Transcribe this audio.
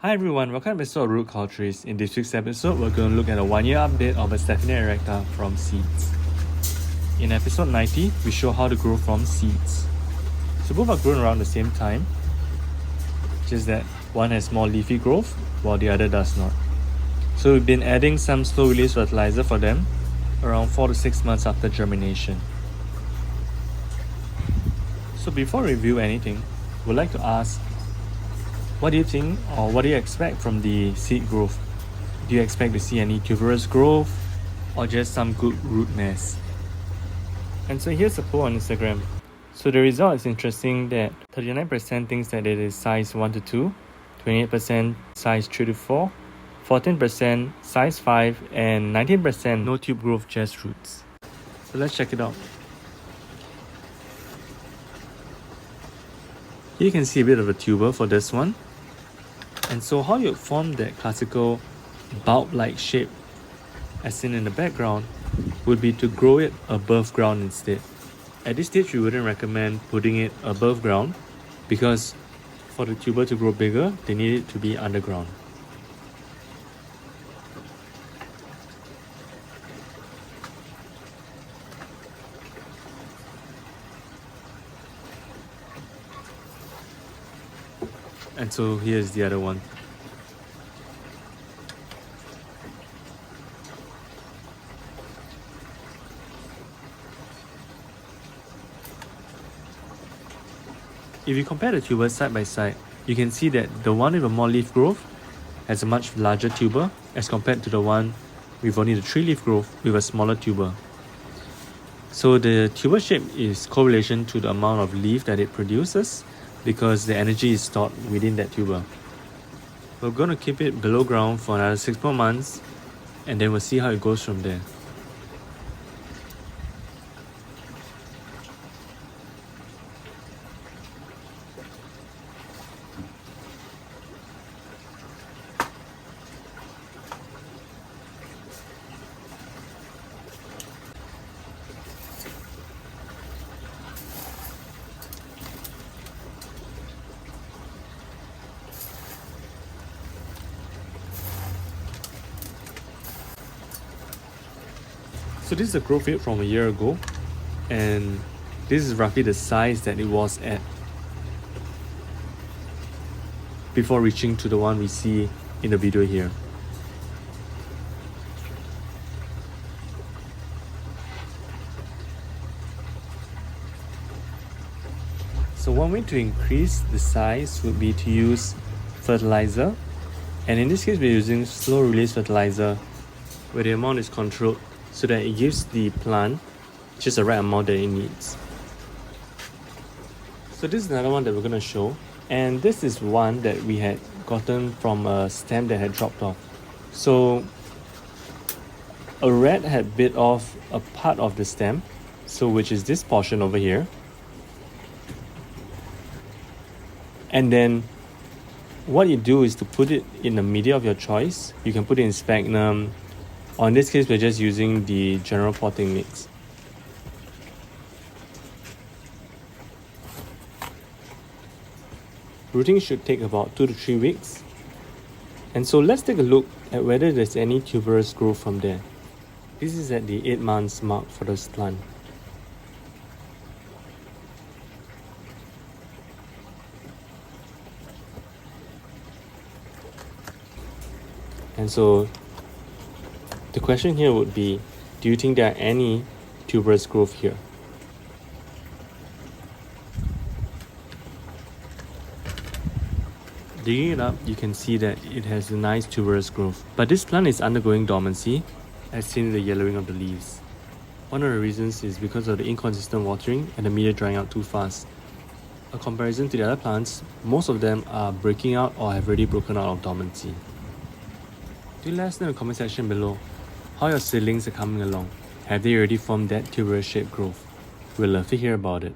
Hi everyone, welcome to episode of Root Culturist. In this week's episode, we're going to look at a 1-year update of a Stephania Erecta from seeds. In episode 90, we show how to grow from seeds. So both are grown around the same time, just that one has more leafy growth while the other does not. So we've been adding some slow release fertilizer for them around 4 to 6 months after germination. So before we review anything, we'd like to ask, what do you think or what do you expect from the seed growth? Do you expect to see any tuberous growth or just some good root mass? And so here's a poll on Instagram. So the result is interesting that 39% thinks that it is size 1 to 2, 28% size 3 to 4, 14% size 5, and 19% no tube growth, just roots. So let's check it out. Here you can see a bit of a tuber for this one. And so how you form that classical bulb-like shape as seen in the background would be to grow it above ground instead. At this stage we wouldn't recommend putting it above ground because for the tuber to grow bigger, they need it to be underground. And so here's the other one. If you compare the tubers side by side, you can see that the one with a more leaf growth has a much larger tuber as compared to the one with only the 3 leaf growth with a smaller tuber. So the tuber shape is correlation to the amount of leaf that it produces because the energy is stored within that tuber. We're going to keep it below ground for another 6 more months and then we'll see how it goes from there. So this is a growth rate from a year ago, and this is roughly the size that it was at before reaching to the one we see in the video here. So one way to increase the size would be to use fertilizer, and in this case we're using slow release fertilizer where the amount is controlled so that it gives the plant just the right amount that it needs. So this is another one that we're going to show, and this is one that we had gotten from a stem that had dropped off. So a rat had bit off a part of the stem, so which is this portion over here, and then what you do is to put it in the media of your choice. You can put it in sphagnum, or in this case we're just using the general potting mix. Rooting should take about 2 to 3 weeks. And so let's take a look at whether there's any tuberous growth from there. This is at the 8 months mark for this plant. And so the question here would be, do you think there are any tuberous growth here? Digging it up, you can see that it has a nice tuberous growth. But this plant is undergoing dormancy, as seen in the yellowing of the leaves. One of the reasons is because of the inconsistent watering and the media drying out too fast. A comparison to the other plants, most of them are breaking out or have already broken out of dormancy. Do let us know in the comment section below how your seedlings are coming along. Have they already formed that tuberous shaped growth? We'd love to hear about it.